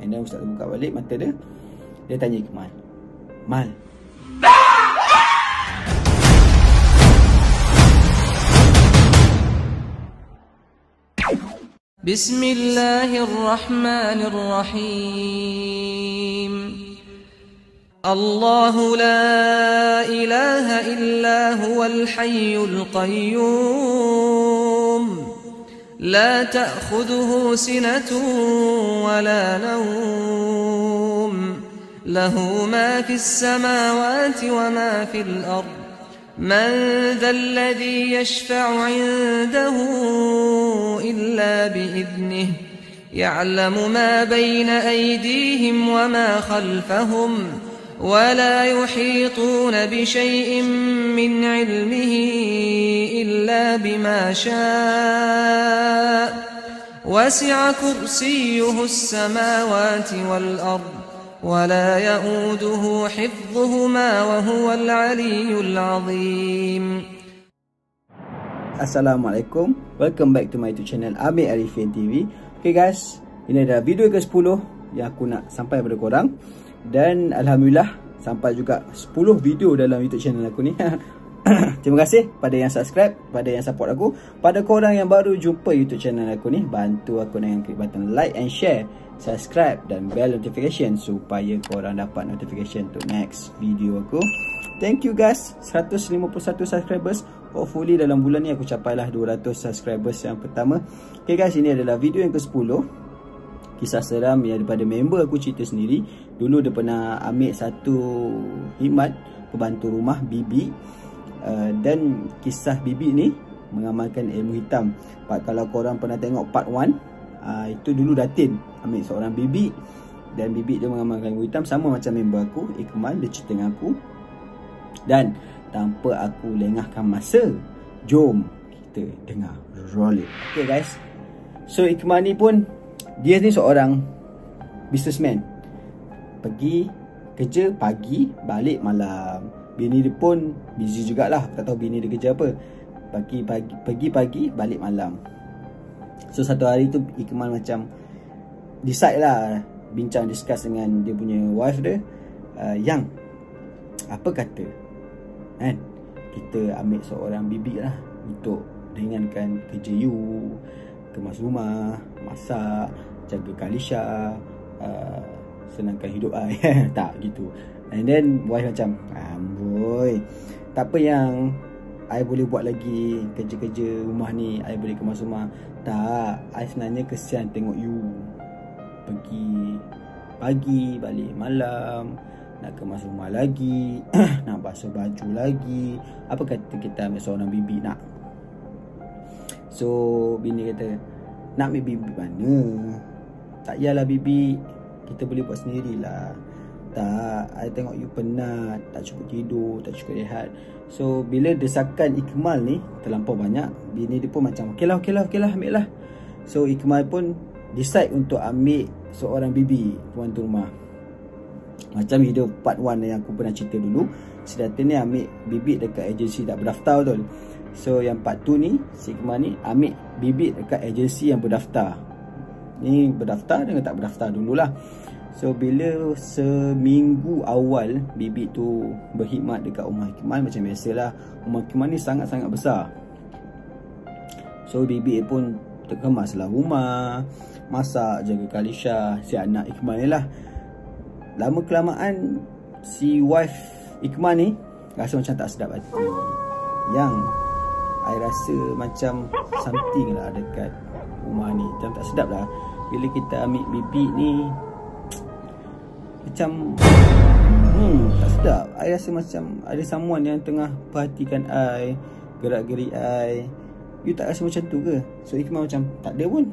And then Ustaz buka balik mata dia. Dia tanya Ikmal, Mal, Bismillahirrahmanirrahim. Allahu la ilaha illa huwal hayyul qayyum. لا تأخذه سنة ولا نوم له ما في السماوات وما في الأرض من ذا الذي يشفع عنده إلا بإذنه يعلم ما بين أيديهم وما خلفهم ولا يحيطون بشيء من علمه إلا بما شاء وسع كرسيه السماوات والأرض ولا يؤوده حفظهما وهو العلي العظيم. Assalamualaikum, welcome back to my YouTube channel Amir Arifin TV. Okay guys, ini adalah video ke-10 yang aku nak sampai pada korang. Dan Alhamdulillah sampai juga 10 video dalam YouTube channel aku ni. Terima kasih pada yang subscribe, pada yang support aku. Pada korang yang baru jumpa YouTube channel aku ni, bantu aku dengan klik button like and share, subscribe dan bell notification supaya korang dapat notification untuk next video aku. Thank you guys, 151 subscribers. Hopefully dalam bulan ni aku capailah 200 subscribers yang pertama. Okay guys, ini adalah video yang ke-10. Kisah seram yang daripada member aku cerita sendiri. Dulu dia pernah ambil satu khidmat pembantu rumah bibi, dan kisah bibi ni mengamalkan ilmu hitam. Kalau korang pernah tengok part 1, itu dulu Datin ambil seorang bibi, dan bibi dia mengamalkan ilmu hitam sama macam member aku Ikmal. Dia cerita dengan aku, dan tanpa aku lengahkan masa, jom kita dengar, roll it. Okay guys, so Ikmal ni pun, dia ni seorang businessman. Pergi kerja pagi, balik malam. Bini dia pun busy jugalah. Tak tahu bini dia kerja apa. Pergi pagi, balik malam. So satu hari tu Ikmal macam decide lah, discuss dengan dia punya wife dia, Yang, apa kata kan, kita ambil seorang bibi lah untuk ringankan kerja you, kemas rumah, masak, jaga Kalisha, senangkan hidup I. Tak gitu. And then wife macam, boy, tak apa yang I boleh buat lagi kerja-kerja rumah ni, I boleh kemas rumah. Tak, I sebenarnya kesian tengok you pergi pagi, balik malam, nak kemas rumah lagi, nak basuh baju lagi. Apa kata kita ambil seorang bibi nak? So bini kata, nak ambil bibi mana? Tak yalah bibi, kita boleh buat sendirilah. Tak, I tengok you penat, tak cukup tidur, tak cukup rehat. So bila desakan Ikmal ni terlampau banyak, bini dia pun macam okey lah, ambil lah. So Ikmal pun decide untuk ambil seorang bibi pembantu rumah. Macam video part 1 yang aku pernah cerita dulu, si Datin ni ambil bibit dekat agensi tak berdaftar betul. So yang part 2 ni, si Ikmal ni ambil bibit dekat agensi yang berdaftar. Ni berdaftar dengan tak berdaftar dululah. So bila seminggu awal bibit tu berkhidmat dekat rumah Ikmal, macam biasalah, rumah Ikmal ni sangat-sangat besar. So bibit pun terkemaslah rumah, masak, jaga Kalisha, si anak Ikmal ni lah. Lama kelamaan si wife Ikmal ni rasa macam tak sedap hati. Yang I rasa macam something lah dekat rumah ni, macam tak sedap lah. Bila kita ambil bibi ni macam tak sedap. I rasa macam ada someone yang tengah perhatikan I, gerak-gerik I. You tak rasa macam tu ke? So Ikmal macam tak ada pun.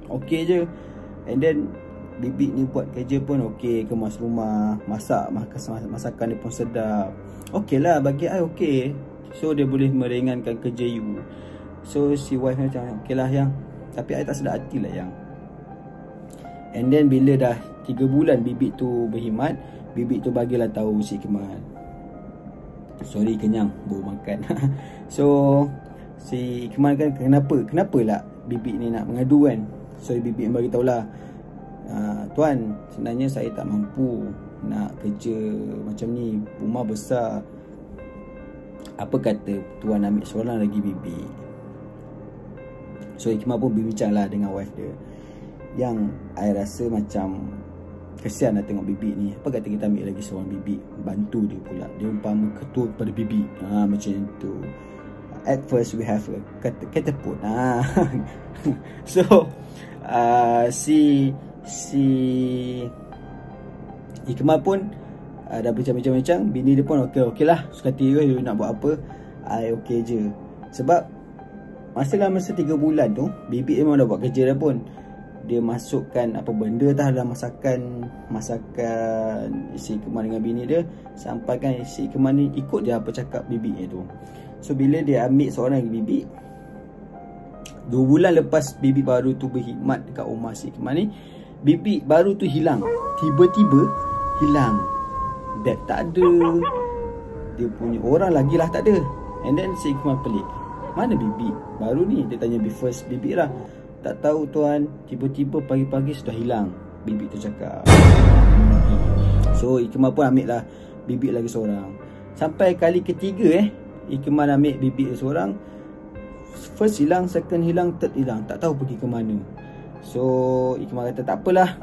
Okey je. And then bibi ni buat kerja pun okey, kemas rumah, masak, masakan dia pun sedap. Okey lah, bagi I okey. So dia boleh meringankan kerja you. So si wife macam okey lah yang, tapi I tak sedap hati lah yang. And then bila dah 3 bulan bibik tu berkhidmat, bibik tu bagilah tahu si Ikmal, sorry kenyang, baru makan. So si Ikmal kan, kenapa lah bibik ni nak mengadu kan. So bibik bagi tahulah, Tuan, sebenarnya saya tak mampu nak kerja macam ni, rumah besar. Apa kata tuan ambil seorang lagi bibik? So Hikmah pun berbincang lah dengan wife dia, yang I rasa macam kesian lah tengok bibik ni. Apa kata kita ambil lagi seorang bibik, bantu dia pula, dia umpama ketua pada bibik. Macam tu. At first we have a catapult. So si Hikmah pun dah bincang-bincang. Bini dia pun okey lah, suka hati dia nak buat apa, I okey je. Sebab masa 3 bulan tu, bibik dia memang dah buat kerja dah pun. Dia masukkan apa benda dalam masakan si Hikmah dengan bini dia, sampai kan si Hikmah ni ikut je apa cakap bibik dia tu. So bila dia ambil seorang lagi bibik, 2 bulan lepas bibik baru tu berkhidmat dekat rumah si Hikmah ni, bibik baru tu hilang. Tiba-tiba hilang. Dad tak ada, dia punya orang lagi lah tak ada. And then si Hikmah pelik, mana bibik baru ni? Dia tanya first bibik lah. Tak tahu tuan, tiba-tiba pagi-pagi sudah hilang, bibik tu cakap. So Hikmah pun ambil lah bibik lagi seorang. Sampai kali ketiga Hikmah ambil bibik seorang. First hilang, second hilang, third hilang, tak tahu pergi ke mana. So Hikmah kata tak apalah,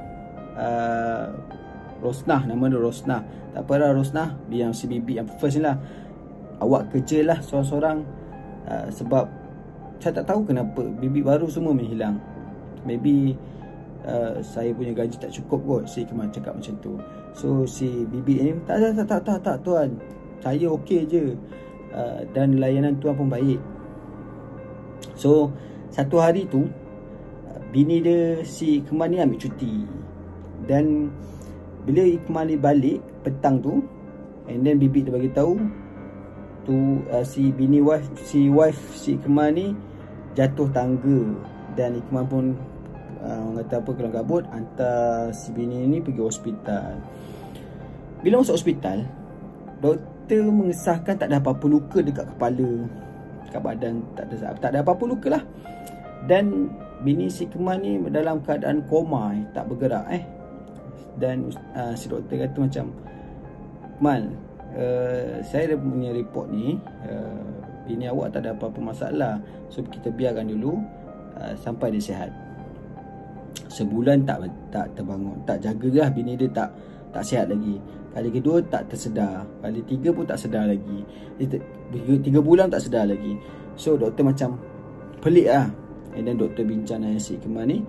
Rosnah, nama dia Rosnah. Tak apalah Rosnah, biar si bibik yang first ni lah, awak kerja lah seorang-seorang. Sebab saya tak tahu kenapa bibik baru semua hilang. Maybe saya punya gaji tak cukup kot, si Hikmah cakap macam tu. So si bibik ni tak tuan, saya okey je, dan layanan tuan pun baik. So satu hari tu, bini dia si Hikmah ni ambil cuti. Dan bila Hikmah ni balik petang tu, and then bibik dia bagi tahu tu, si wife si Hikmah ni jatuh tangga. Dan Hikmah pun orang kata apa, kelam kabut, hantar si bini ni pergi hospital. Bila masuk hospital, doktor mengesahkan tak ada apa-apa luka dekat kepala, dekat badan, tak ada apa-apa luka lah. Dan bini si Hikmah ni dalam keadaan koma, tak bergerak. Dan si doktor kata macam, Mal, saya dah punya report ni, bini awak tak ada apa-apa masalah, so kita biarkan dulu sampai dia sihat. Sebulan tak terbangun, tak jagalah bini dia, tak sihat lagi. Kali kedua tak tersedar, kali tiga pun tak sedar lagi, 3 bulan tak sedar lagi. So doktor macam pelik lah. And then doktor bincang dengan si Hikmah ni.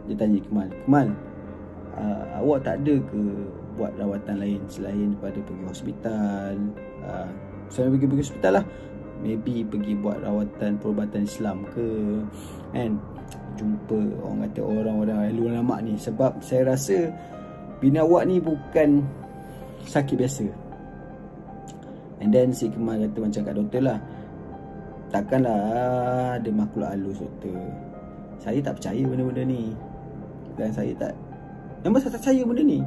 Dia tanya Hikmah, awak tak ada ke buat rawatan lain selain daripada pergi hospital? Selain pergi hospital lah, maybe pergi buat rawatan perubatan Islam ke, kan? Jumpa orang kata orang-orang ulama ni. Sebab saya rasa bini awak ni bukan sakit biasa. And then si Hikmah kata macam kat doktor lah, takkanlah dia makhluk halus doktor. Saya tak percaya benda-benda ni. Dan saya memang saya tak percaya benda ni.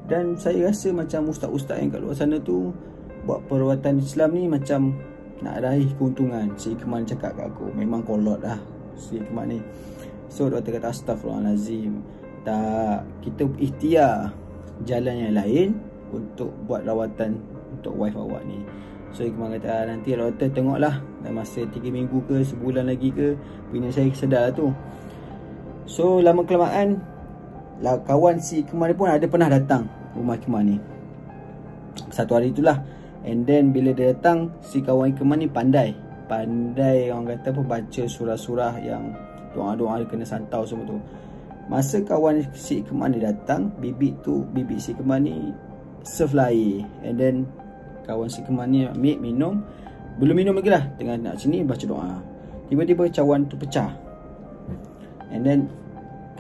Dan saya rasa macam ustaz-ustaz yang kat luar sana tu buat perawatan Islam ni macam nak raih keuntungan. Si Hikmah cakap kat aku, memang kolot lah si Hikmah ni. So doktor kata astagfirullahalazim, tak, kita ikhtiar jalan yang lain untuk buat rawatan untuk wife awak ni. So Hikmah kata nanti doktor tengoklah dalam masa 3 minggu ke sebulan lagi ke, bini saya sedar lah tu. So lama kelamaan lah, kawan si Hikmah ni pun ada pernah datang rumah Hikmah ni satu hari itulah. And then bila dia datang, si kawan Hikmah ni pandai orang kata apa, baca surah-surah yang doa-doa kena santau semua tu. Masa kawan si Hikmah ni datang, bibik si Hikmah ni serve lah air. And then kawan si Hikmah ni ambil minum, belum minum lagi lah, tengah nak sini baca doa, tiba-tiba cawan tu pecah. And then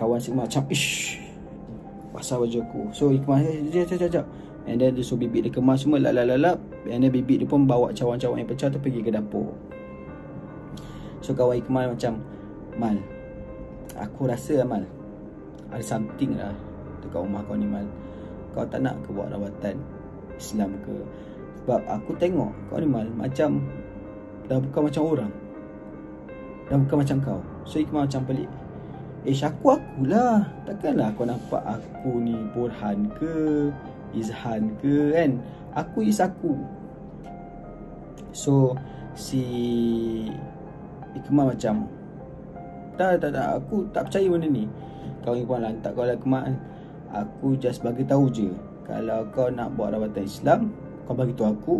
kawan si Hikmah macam ish, basah baju aku. So Hikmah sekejap. And then dia suruh bibik dia kemas semua, lap. And then bibik dia pun bawa cawan-cawan yang pecah tu pergi ke dapur. So kawan Hikmah macam, Mal, aku rasa Mal, ada something lah dekat rumah kau ni Mal. Kau tak nak ke buat rawatan Islam ke? Sebab aku tengok kau ni Mal macam dah bukan macam orang, dah bukan macam kau. So Hikmah macam pelik. Akulah. Takkanlah kau nampak aku ni Burhan ke Izhan ke kan. Aku is aku. So si Ikmal macam tak, aku tak percaya benda ni. Kau Ikmal lantak kau lah Ikmal. Aku just bagi tahu je, kalau kau nak buat rawatan Islam, kau bagi tahu aku.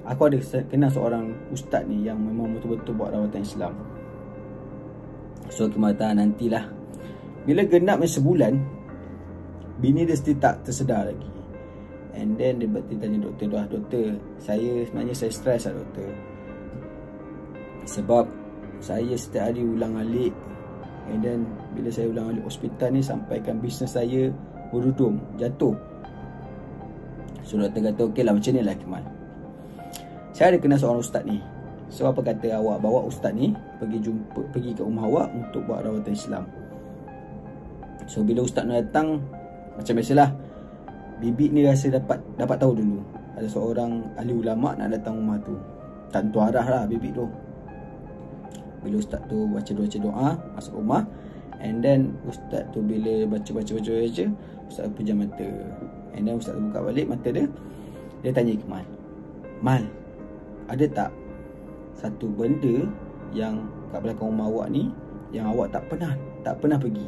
Aku ada kenal seorang ustaz ni yang memang betul-betul buat rawatan Islam. So Ikmal kata nantilah. Bila genap sebulan, bini dia still tak tersedar lagi. And then dia tanya doktor, doktor, saya stres lah doktor. Sebab saya setiap hari ulang-alik. And then bila saya ulang-alik hospital ni, sampaikan bisnes saya berudum, jatuh. So doktor kata, okey lah, macam ni lah Ikmal. Saya ada kenal seorang ustaz ni. So apa kata awak bawa ustaz ni pergi ke rumah awak untuk buat rawatan Islam. So bila ustaz ni datang, macam biasalah, bibik ni rasa dapat tahu dulu ada seorang ahli ulama nak datang rumah tu. Tak tentu arah lah bibik tu. Bila ustaz tu baca doa masuk rumah, and then ustaz tu bila baca, ustaz pejam mata. And then ustaz buka balik mata dia. Dia tanya Ikmal, Mal, ada tak satu benda yang kat belakang rumah awak ni yang awak tak pernah pergi?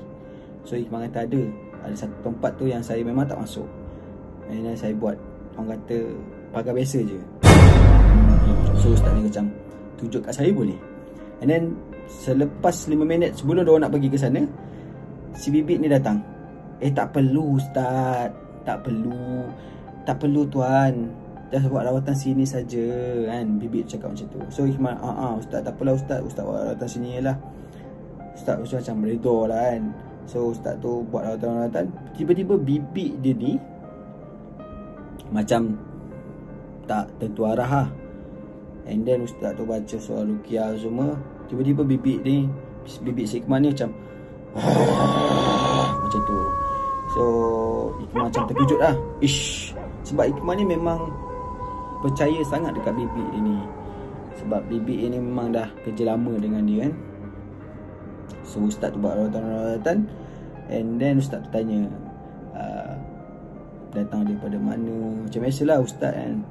So Ikmal kata ada satu tempat tu yang saya memang tak masuk. And then saya buat, orang kata pagar biasa je. So ustaz ni macam tunjuk kat saya boleh. And then selepas 5 minit sebelum diorang nak pergi ke sana, si bibik ni datang. Tak perlu ustaz, tak perlu tuan, just buat rawatan sini saja kan. Bibik cakap macam tu. So Ikmal, ustaz tak apalah ustaz buat rawatan sini je lah. Ustaz macam redha lah kan. So ustaz tu buat rawatan. Tiba-tiba bibik dia ni macam tak tentu arah lah. And then ustaz tu baca surah Ruqyah semua. Tiba-tiba bibik si Ikmal ni macam macam tu. So Ikmal macam terkejut lah. Sebab Ikmal ni memang percaya sangat dekat bibik ini. Sebab bibik ini memang dah kerja lama dengan dia kan. So ustaz tu buat rawatan. And then ustaz tu tanya, datang daripada mana? Macam biasalah ustaz kan.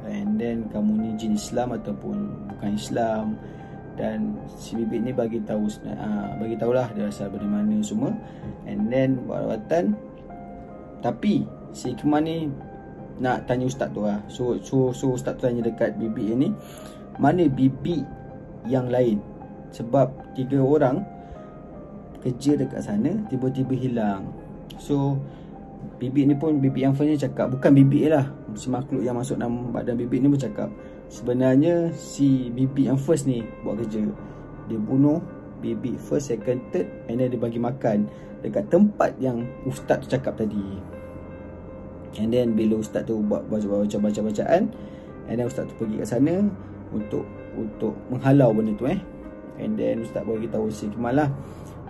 And then kamu ni jin Islam ataupun bukan Islam. Dan si bibik ni bagi tahulah dia asal dari mana semua. And then buat rawatan. Tapi si Ikmal ni nak tanya ustaz tu lah. So ustaz tu tanya dekat bibik ni, mana bibik yang lain? Sebab 3 orang kerja dekat sana tiba-tiba hilang. So bibik ni pun, bibik yang first ni cakap, bukan bibik lah, si makhluk yang masuk dalam badan bibik ni pun cakap, sebenarnya si bibik yang first ni buat kerja. Dia bunuh bibik first, second, third, and then dia bagi makan dekat tempat yang ustaz tu cakap tadi. And then bila ustaz tu buat baca-bacaan, and then ustaz tu pergi kat sana untuk menghalau benda tu And then ustaz bagi tahu si Ikmal lah,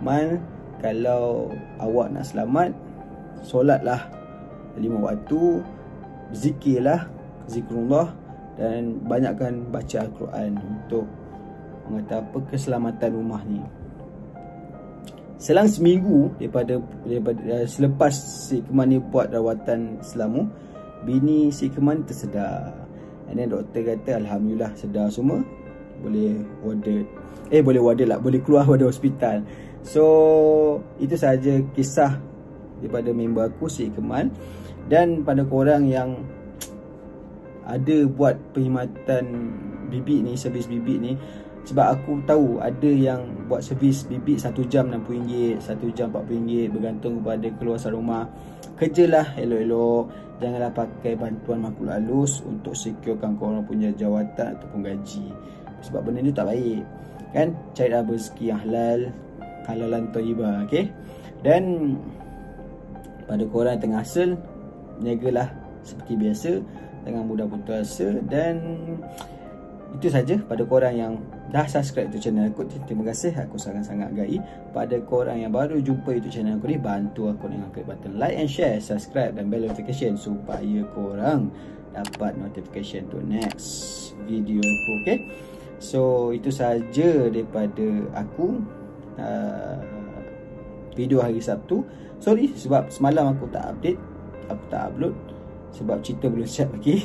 Mal, kalau awak nak selamat, solatlah 5 waktu, zikirlah, zikrullah, dan banyakkan baca Al-Quran untuk keselamatan rumah ni. Selang seminggu daripada selepas si Ikmal ni buat rawatan Islamu, bini si Ikmal ni tersedar. And then doktor kata alhamdulillah sedar semua, boleh keluar dari hospital. So itu sahaja kisah daripada member aku si Ikmal. Dan pada korang yang ada buat perkhidmatan bibik ni, servis bibik ni, sebab aku tahu ada yang buat servis bibik 1 jam RM60, 1 jam RM40, bergantung kepada keluasan rumah. Kerjalah elok-elok, janganlah pakai bantuan makhluk halus untuk securekan korang punya jawatan ataupun gaji. Sebab benda ni tak baik kan. Carilah rezeki yang halal, halalan thayyibah, okey. Dan pada korang yang tengah hasil, niagalah seperti biasa, jangan mudah putus asa. Dan itu saja pada korang yang dah subscribe tu channel aku. Terima kasih, aku sangat-sangat hargai. Pada korang yang baru jumpa YouTube channel aku ni, bantu aku dengan klik button like and share, subscribe dan bell notification supaya korang dapat notification tu next video aku, okey. So itu saja daripada aku. video hari Sabtu. Sorry sebab semalam aku tak update, aku tak upload sebab cerita belum siap lagi.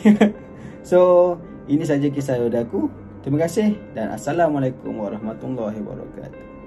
So ini saja kisah daripada aku. Terima kasih dan Assalamualaikum warahmatullahi wabarakatuh.